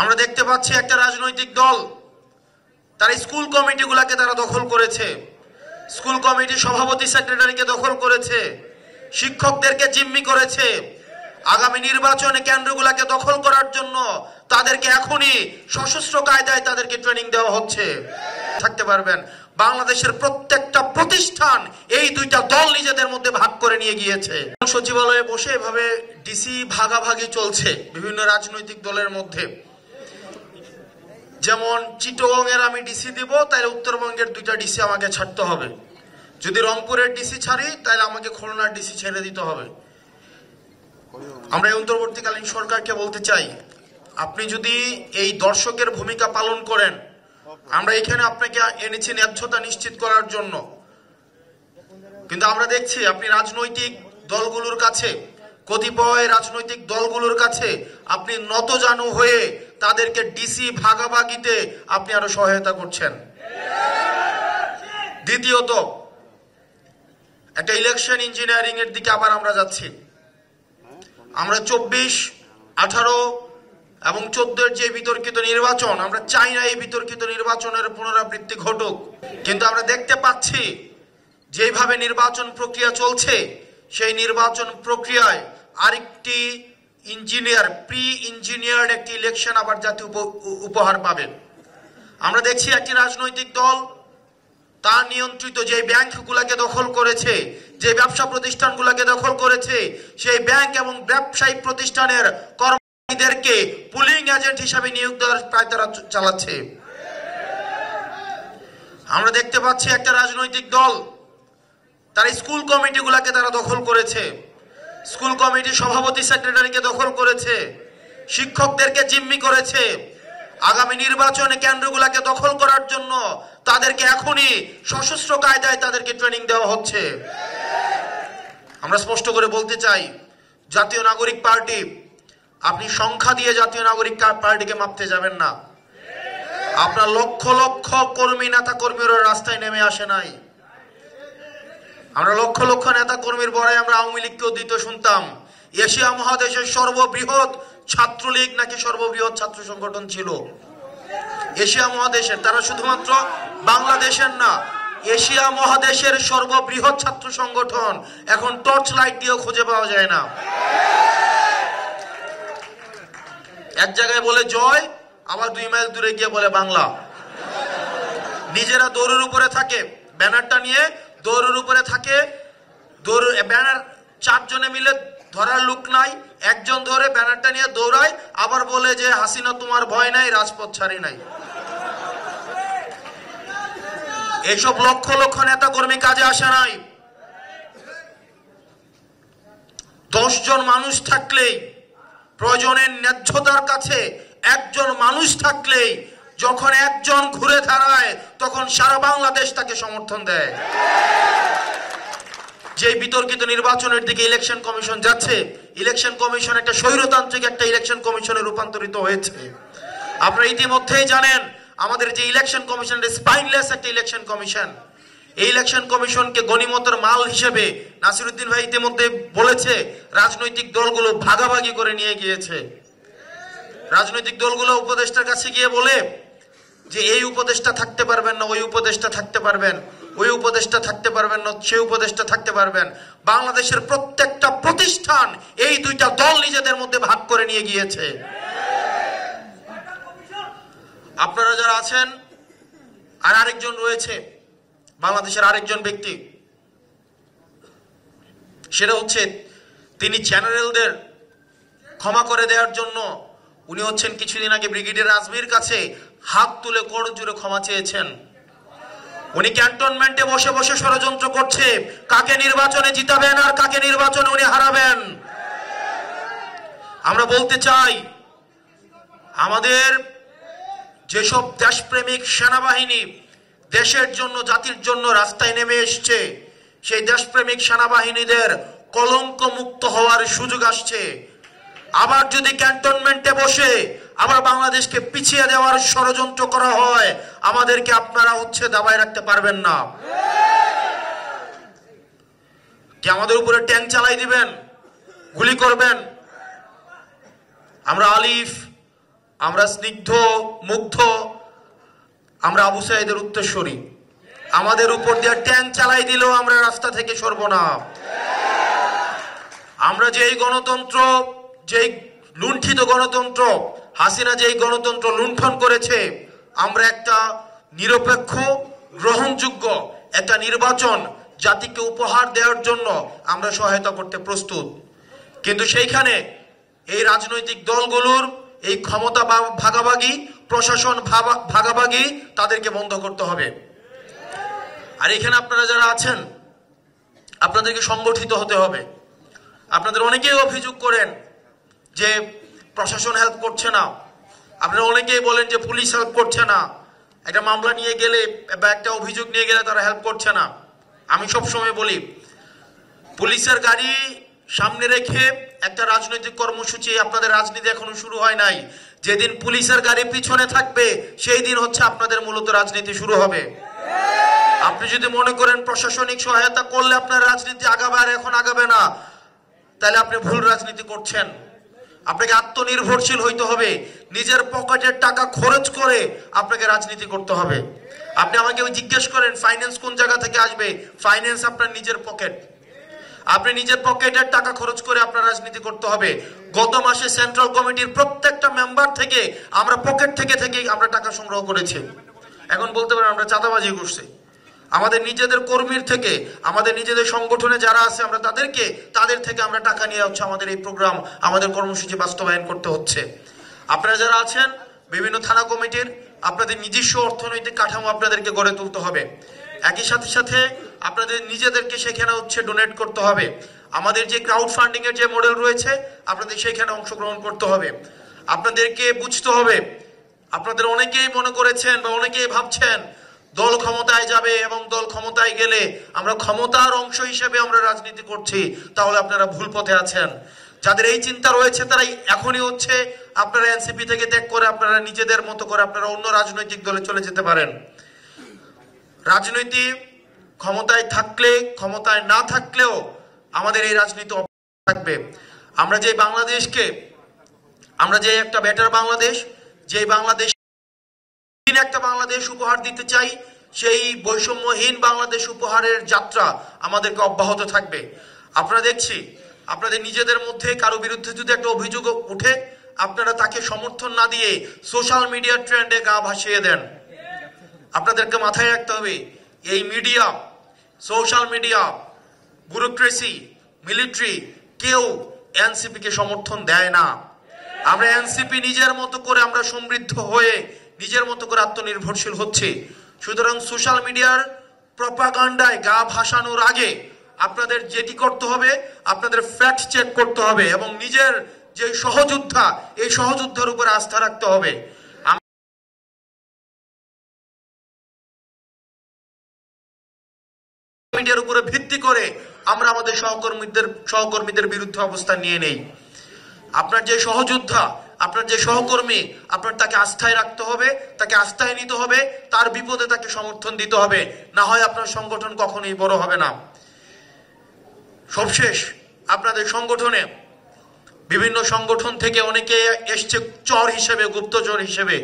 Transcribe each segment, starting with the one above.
আমরা দেখতে পাচ্ছি একটা রাজনৈতিক দল তার স্কুল কমিটিগুলোকে তারা দখল করেছে, স্কুল কমিটির সভাপতি সেক্রেটারিকে দখল করেছে, শিক্ষকদেরকে জিম্মি করেছে। আগামী নির্বাচনে কেন্দ্রগুলোকে দখল করার জন্য তাদেরকে এখনই সশস্ত্র কায়দায় তাদেরকে ট্রেনিং দেওয়া হচ্ছে। থাকতে পারবেন বাংলাদেশের প্রত্যেকটা প্রতিষ্ঠান এই দুইটা দল নিজেদের মধ্যে ভাগ করে নিয়ে গিয়েছে। সচিবালয়ে বসে এভাবে ডিসি ভাগাভাগি চলছে বিভিন্ন রাজনৈতিক দলের মধ্যে। যেমন চিটগাং এর আমি ডিসি দিব, তাহলে উত্তরবঙ্গের দুইটা ডিসি আমাকে ছাড়তে হবে। যদি রংপুরের ডিসি ছাড়ি তাহলে আমাকে খুলনার ডিসি ছেড়ে দিতে হবে। আমরা এই অন্তর্বর্তীকালীন সরকারকে বলতে চাই, আপনি যদি এই দর্শকের ভূমিকা পালন করেন, আমরা এখানে আপনাকে এনেছি ন্যায্যতা নিশ্চিত করার জন্য, কিন্তু আমরা দেখছি আপনি রাজনৈতিক দলগুলোর কাছে, কতিপয় রাজনৈতিক দলগুলোর কাছে আপনি নতজানু হয়ে তাদেরকে ডিসি ভাগাভাগিতে আপনি আরো সহায়তা করছেন। দ্বিতীয়ত, একটা ইলেকশন ইঞ্জিনিয়ারিং এর দিকে আবার আমরা যাচ্ছি। আমরা 24, 18 এবং 14 যে বিতর্কিত নির্বাচন, আমরা চাই না এই বিতর্কিত নির্বাচনের পুনরাবৃত্তি ঘটুক, কিন্তু আমরা দেখতে পাচ্ছি যেভাবে নির্বাচন প্রক্রিয়া চলছে, সেই নির্বাচন প্রক্রিয়ায় আরেকটি প্রি ইঞ্জিনিয়ার্ড একটি ইলেকশন আবার জাতীয় উপহার পাবে। আমরা দেখছি একটি রাজনৈতিক দল তার নিয়ন্ত্রিত যে ব্যাংকগুলোকে দখল করেছে, যে ব্যবসা প্রতিষ্ঠানগুলোকে দখল করেছে, সেই ব্যাংক এবং ব্যবসায়িক প্রতিষ্ঠানের কর্মচারীদেরকে পুলিং এজেন্ট হিসাবে নিয়োগ দেওয়ার প্রায় তারা চালাচ্ছে। আমরা দেখতে পাচ্ছি একটা রাজনৈতিক দল তার স্কুল কমিটিগুলোকে তারা দখল করেছে, স্কুল কমিটির সভাপতি সেক্রেটারিকে দখল করেছে, শিক্ষকদেরকে জিম্মি করেছে। আগামী নির্বাচনে কেন্দ্রগুলোকে দখল করার জন্য তাদেরকে এখনই সশস্ত্র কায়দায় তাদেরকে ট্রেনিং দেওয়া হচ্ছে। আমরা স্পষ্ট করে বলতে চাই, জাতীয় নাগরিক পার্টি, আপনি সংখ্যা দিয়ে জাতীয় নাগরিক পার্টিকে মাপতে যাবেন না। আপনার লক্ষ লক্ষ কর্মী নেতা কর্মীরা রাস্তায় নেমে আসে নাই। আমরা লক্ষ লক্ষ নেতা কর্মীর পরে আমরা আওয়ামী লীগকেও দিতে শুনতাম এশিয়া মহাদেশের সর্ববৃহৎ ছাত্রলীগ নাকি সর্ববৃহৎ ছাত্র সংগঠন ছিল এশিয়া মহাদেশের। তারা শুধুমাত্র বাংলাদেশের না, এশিয়া মহাদেশের সর্ববৃহৎ ছাত্র সংগঠন এখন টর্চ লাইট দিয়েও খুঁজে পাওয়া যায় না। এক জায়গায় বলে জয়, আবার 2 মাইল দূরে গিয়ে বলে বাংলা। নিজেরা দৌড়ের উপরে থাকে, ব্যানারটা নিয়ে দৌড়ের উপরে থাকে, ব্যানার 4 জনে মিলে ধরার লোক নাই, একজন ধরে ব্যানারটা নিয়ে দৌড়ায়, আবার বলে যে হাসিনা তোমার ভয় নাই, রাজপথ ছাড়ি নাই। এইসব লক্ষ লক্ষ নেতা কর্মী কাজে আসে নাই। 10 জন মানুষ থাকলেই, প্রয়োজনের ন্যায্যতার কাছে একজন মানুষ থাকলেই, যখন একজন ঘুরে দাঁড়ায় তখন সারা বাংলাদেশ তাকে সমর্থন দেয়। যে বিতর্কিত নির্বাচনের দিকে ইলেকশন কমিশন যাচ্ছে, ইলেকশন কমিশন একটা স্বৈরতান্ত্রিক একটা ইলেকশন কমিশনে রূপান্তরিত হয়েছে। আপনারা ইতিমধ্যেই জানেন আমাদের যে ইলেকশন কমিশন স্পাইনলেস একটা ইলেকশন কমিশন। এই ইলেকশন কমিশনকে গনিমতের মাল হিসেবে নাসিরউদ্দিন ভাই ইতিমধ্যে বলেছে রাজনৈতিক দলগুলো ভাগাভাগি করে নিয়ে গিয়েছে। রাজনৈতিক দলগুলো উপদেষ্টার কাছে গিয়ে বলে যে এই উপদেষ্টা থাকতে পারবেন না, ওই উপদেষ্টা থাকতে পারবেন, ওই উপদেষ্টা থাকতে পারবেন না, সেই উপদেষ্টা থাকতে পারবেন। বাংলাদেশের প্রত্যেকটা প্রতিষ্ঠান এই দুইটা দল নিজেদের মধ্যে ভাগ করে নিয়ে গিয়েছে। আপনারা যারা আছেন, আর আরেকজন রয়েছে বাংলাদেশের আরেকজন ব্যক্তি, সেটা হচ্ছে তিনি চ্যানেলদের ক্ষমা করে দেওয়ার জন্য উনি হচ্ছেন কিছুদিন আগে ব্রিগেডিয়ার আজমির কাছে হাত তুলে কোড় জুড়ে ক্ষমা চেয়েছেন। উনি ক্যান্টনমেন্টে বসে বসে ষড়যন্ত্র করছে কাকে নির্বাচনে জিতাবেন আর কাকে নির্বাচনে উনি হারাবেন। আমরা বলতে চাই, আমাদের যেসব দেশপ্রেমিক সেনাবাহিনী দেশের জন্য জাতির জন্য রাস্তায় নেমে এসছে, সেই দেশপ্রেমিক সেনাবাহিনীদের কলঙ্ক মুক্ত হওয়ার সুযোগ আসছে। আবার যদি ক্যান্টনমেন্টে বসে আবার বাংলাদেশকে পিছিয়ে দেওয়ার ষড়যন্ত্র করা হয়, আমাদেরকে আপনারা দাবায় রাখতে পারবেন না। কি আমাদের উপরে ট্যাঙ্ক চালাই দিবেন, গুলি করবেন? আমরা আলিফ আমরা স্নিগ্ধ মুগ্ধ, আমরা আবু সাঈদের উত্তরসূরি। আমাদের উপর দিয়ে ট্যাঙ্ক চালাই দিলেও আমরা রাস্তা থেকে সরব না। আমরা যেই গণতন্ত্র, যেই লুণ্ঠিত গণতন্ত্র, হাসিনা যেই গণতন্ত্র লুণ্ঠন করেছে, আমরা একটা নিরপেক্ষ গ্রহণযোগ্য একটা নির্বাচন জাতিকে উপহার দেওয়ার জন্য আমরা সহায়তা করতে প্রস্তুত। কিন্তু সেইখানে এই রাজনৈতিক দলগুলোর এই ক্ষমতা ভাগাভাগি, প্রশাসন ভাগাভাগি, তাদেরকে বন্ধ করতে হবে। আর এখানে আপনারা যারা আছেন, আপনাদেরকে সংগঠিত হতে হবে। আপনাদের অনেকেই অভিযোগ করেন যে প্রশাসন হেল্প করছে না, আপনারা অনেকেই বলেন যে পুলিশ হেল্প করছে না, একটা মামলা নিয়ে গেলে বা একটা অভিযোগ নিয়ে গেলে তারা হেল্প করছে না। আমি সবসময় বলি, পুলিশের গাড়ি সামনে রেখে একটা রাজনৈতিক কর্মসূচি, আপনাদের রাজনীতি এখনো শুরু হয় নাই। যেদিন পুলিশের গাড়ি পিছনে থাকবে সেই দিন হচ্ছে আপনাদের মূলত রাজনীতি শুরু হবে। আপনি যদি মনে করেন প্রশাসনিক সহায়তা করলে আপনার রাজনীতি আগাবে আর এখন আগাবে না, তাহলে আপনি ভুল রাজনীতি করছেন। আপনাকে আত্মনির্ভরশীল হইতে হবে, নিজের পকেটের টাকা খরচ করে আপনাকে রাজনীতি করতে হবে। আপনি আমাকে জিজ্ঞেস করেন ফাইন্যান্স কোন জায়গা থেকে আসবে, ফাইন্যান্স আপনার নিজের পকেট। আপনি নিজের পকেটের টাকা খরচ করে আপনার রাজনীতি করতে হবে। গত মাসে সেন্ট্রাল কমিটির প্রত্যেকটা মেম্বার থেকে আমরা পকেট থেকে আমরা টাকা সংগ্রহ করেছি। এখন বলতে পারেন আমরা চাঁদাবাজি করছি। আমাদের নিজেদের কর্মীর থেকে, আমাদের নিজেদের সংগঠনে যারা আছে, আমরা তাদের থেকে আমরা টাকা নিয়ে হচ্ছে আমাদের এই প্রোগ্রাম, আমাদের কর্মসূচি বাস্তবায়ন করতে হচ্ছে। আপনারা যারা আছেন বিভিন্ন থানা কমিটির, আপনাদের নিজস্ব অর্থনৈতিক কাঠামো আপনাদেরকে গড়ে তুলতে হবে। একই সাথে আপনাদের নিজেদেরকে সেখানে হচ্ছে ডোনেট করতে হবে। আমাদের যে ক্রাউড ফান্ডিং এর যে মডেল রয়েছে, আপনাদের সেখানে অংশগ্রহণ করতে হবে। আপনাদেরকে বুঝতে হবে, আপনাদের অনেকেই মনে করেছেন বা অনেকেই ভাবছেন দল ক্ষমতায় যাবে এবং দল ক্ষমতায় গেলে আমরা ক্ষমতার অংশ হিসেবে আমরা রাজনীতি করছি, তাহলে আপনারা ভুল পথে আছেন। যাদের এই চিন্তা রয়েছে তারাই এখনই হচ্ছে আপনারা এনসিপি থেকে ত্যাগ করে আপনারা নিজেদের মতো করে আপনারা অন্য রাজনৈতিক দলে চলে যেতে পারেন। রাজনীতি ক্ষমতায় থাকলে, ক্ষমতায় না থাকলেও আমাদের এই রাজনীতি থাকবে। আমরা যে বাংলাদেশকে, আমরা যে একটা বেটার বাংলাদেশ, যে বাংলাদেশ একটা বাংলাদেশ উপহার দিতে চাই, সেই বৈষম্যহীন বাংলাদেশ উপহারের যাত্রা আমাদেরকে অব্যাহত থাকবে। আপনারা দেখছি আপনাদের নিজেদের মধ্যে কারো বিরুদ্ধে যদি একটা অভিযোগ উঠে, আপনারা তাকে সমর্থন না দিয়ে সোশ্যাল মিডিয়ার ট্রেন্ডে গা ভাসিয়ে দেন। আপনাদেরকে মাথায় রাখতে হবে, এই media, social media, bureaucracy, military কেউ এনসিপি কে সমর্থন দেয় না। আমরা এনসিপি নিজের মতো করে আমরা সমৃদ্ধ হয়ে নিজের মতো করে আত্মনির্ভরশীল হচ্ছে। সুতরাং সোশ্যাল মিডিয়ার প্রপাগান্ডায় গা ভাসানোর আগে আপনাদের যেটি করতে হবে, আপনাদের ফ্যাক্ট চেক করতে হবে এবং নিজের যে সহযোদ্ধা, এই সহযোদ্ধার উপর আস্থা রাখতে হবে। মিডিয়ার উপরে ভিত্তি করে আমরা আমাদের সহকর্মীদের বিরুদ্ধে অবস্থান নিয়ে নেই। আপনার যে সহযোদ্ধা, আপনার যে সহকর্মী, আপনার তাকে আস্থায় রাখতে হবে, তাকে আস্থায় নিতে হবে, তার বিপদে তাকে সমর্থন দিতে হবে, না হয় আপনার সংগঠন কখনোই বড় হবে না। সবশেষ, আপনাদের সংগঠনে বিভিন্ন সংগঠন থেকে অনেকে এসছে চর হিসেবে, গুপ্তচর হিসেবে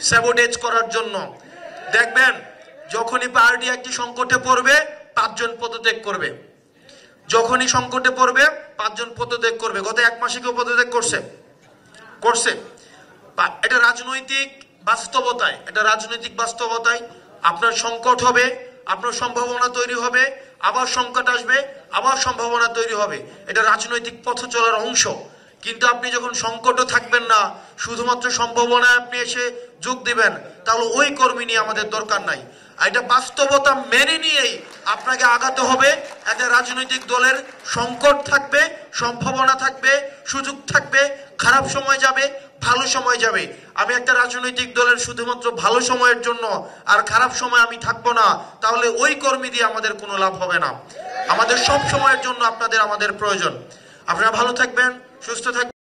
স্যাবোটেজ করার জন্য। দেখবেন যখনই পার্টি একটি সংকটে পড়বে 5 জন পদত্যাগ করবে, যখনই সংকটে পড়বে 5 জন পদত্যাগ করবে। গত 1 মাসে কেউ পদত্যাগ করছে? এটা রাজনৈতিক বাস্তবতায়, এটা রাজনৈতিক বাস্তবতায় আপনার সংকট হবে, আপনার সম্ভাবনা তৈরি হবে, আবার সংকট আসবে, আবার সম্ভাবনা তৈরি হবে। এটা রাজনৈতিক পথ চলার অংশ। কিন্তু আপনি যখন সংকটও থাকবেন না, শুধুমাত্র সম্ভাবনায় আপনি এসে যোগ দিবেন, তাহলে ওই কর্মী নিয়ে আমাদের দরকার নাই। এটা বাস্তবতা মেনে নিয়েই আপনাকে আগাতে হবে। একটা রাজনৈতিক দলের সংকট থাকবে, সম্ভাবনা থাকবে, সুযোগ থাকবে, খারাপ সময় যাবে, ভালো সময় যাবে। আমি একটা রাজনৈতিক দলের শুধুমাত্র ভালো সময়ের জন্য আর খারাপ সময় আমি থাকবো না, তাহলে ওই কর্মী দিয়ে আমাদের কোনো লাভ হবে না। আমাদের সব সময়ের জন্য আমাদের প্রয়োজন। আপনারা ভালো থাকবেন, সুস্থ থাকবেন।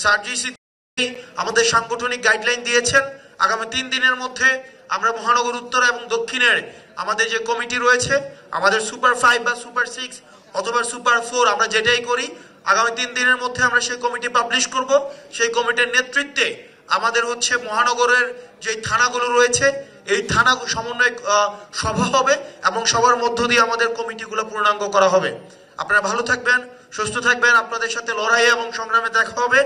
সার্জিসি আমাদের সাংগঠনিক গাইডলাইন দিয়েছেন, আগামী 3 দিনের মধ্যে আমরা মহানগর উত্তর এবং দক্ষিণের আমাদের যে কমিটি রয়েছে, আমাদের সুপার 5 বা সুপার 6 অথবা সুপার 4, আমরা যেটাই করি, আগামী 3 দিনের মধ্যে আমরা সেই কমিটি পাবলিশ করব। সেই কমিটির নেতৃত্বে আমাদের হচ্ছে মহানগরের যে থানাগুলো রয়েছে এই থানা সমন্বয় সভা হবে এবং সবার মধ্য দিয়ে আমাদের কমিটিগুলো পূর্ণাঙ্গ করা হবে। আপনারা ভালো থাকবেন, সুস্থ থাকবেন, আপনাদের সাথে লড়াই এবং সংগ্রামে দেখা হবে।